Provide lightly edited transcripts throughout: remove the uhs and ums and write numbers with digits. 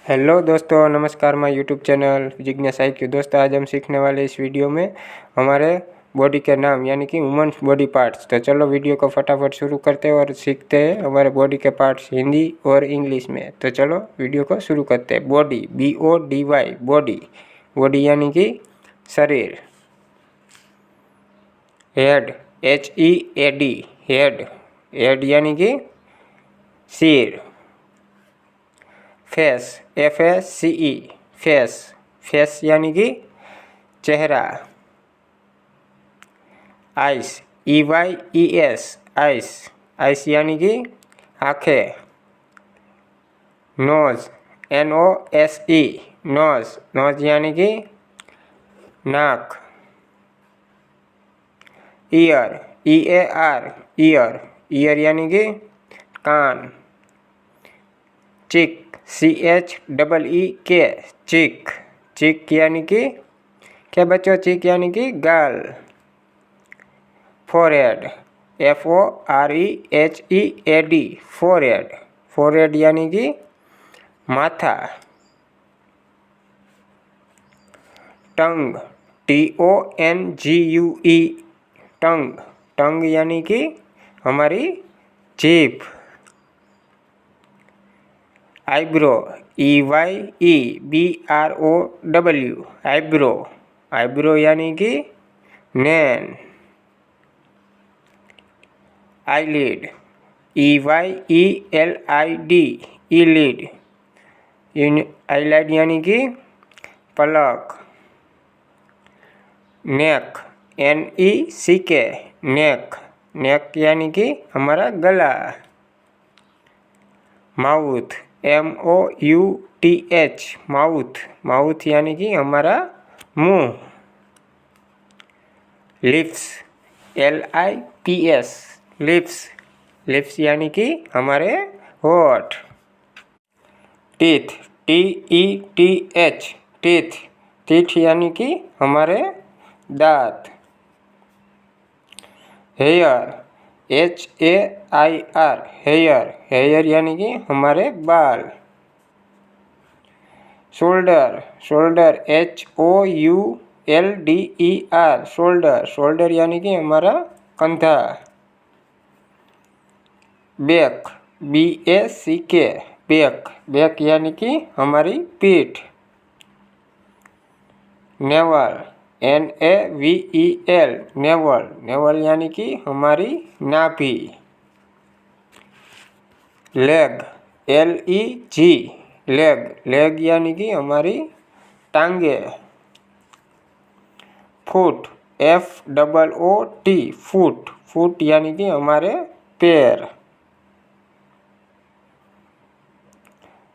Hello दोस्तों, नमस्कार। My YouTube channel जिज्ञास IQ। दोस्तों, आज हम सीखने वाले इस वीडियो में हमारे बॉडी के नाम यानी कि वुमेन्स बॉडी पार्ट्स। तो चलो वीडियो को फटाफट शुरू करते हैं और सीखते हैं हमारे बॉडी के पार्ट्स हिंदी और इंग्लिश में। तो चलो वीडियो को शुरू करते हैं। Body, BODY, body. बॉडी यानी कि शरीर। Head, HEAD, head. हेड यानी कि सिर। Face, FACE, face. फेस यानी कि चेहरा। Ice, EYES, ice. आइस यानी कि आँखें। Knows, NOSE, knows. नोज यानी कि नाक। Year, EAR, year. ईयर यानी कि कान। चिक, CHEEK, चिक। चिक यानी कि क्या बच्चों? चिक यानी कि गाल। Forehead, FOREHEAD, forehead. फोरहेड यानी कि माथा। टंग, TONGUE, टंग। टंग यानी कि हमारी जीभ। Eyebrow, EYEBROW, eyebrow. आईब्रो यानी कि नैन। Eyelid, EYELID, ईलिड। आईलाइड यानी कि पलक। नेक, NECK, नेक। नेक यानी कि हमारा गला। Mouth, MOUTH, mouth. माउथ यानी कि हमारा मुंह। Lips, LIPS, lips. लिप्स यानी कि हमारे होठ। Teeth, TETH, teeth. टीथ यानी कि हमारे दांत। Hair, HAIR, hair. हेयर यानी कि हमारे बाल। Shoulder, shoulder, SHOULDER, shoulder. Shoulder यानी कि हमारा कंधा। Back, BACK, back. बैक यानी कि हमारी पीठ। Naval, NAVEL, naval. नेवल यानी कि हमारी नाभि। Leg, LEG, leg. लेग यानी कि हमारी टांगे। Foot, FOOT, foot. फुट यानी कि हमारे पैर।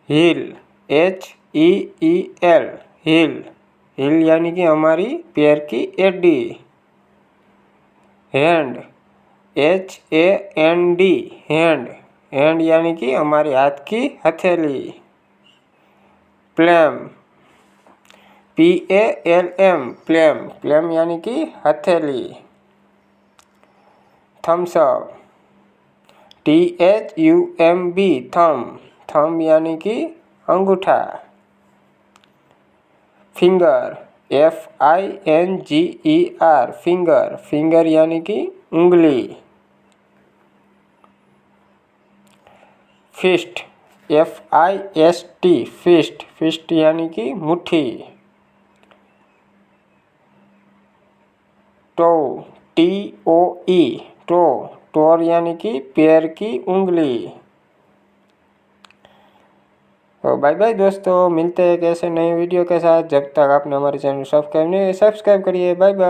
Heal, HEEL, heal. हील यानी कि हमारी पैर की एड़ी। Hand, HAND, hand. हैंड यानी कि हमारे हाथ की हथेली। Plum, PALM, plum. प्लम यानी कि हथेली। थम्स अप, THUMB, थम। थम यानी कि अंगूठा। Finger, FINGER, finger. फिंगर यानी कि उंगली। Fist, FIST, fist. फिस्ट यानी कि मुट्ठी। To, TOE, to. टोर यानी कि पैर की उंगली। तो बाय बाय दोस्तों, मिलते हैं एक ऐसे नए वीडियो के साथ। जब तक आपने हमारे चैनल सब्सक्राइब नहीं सब्सक्राइब करिए। Bye bye.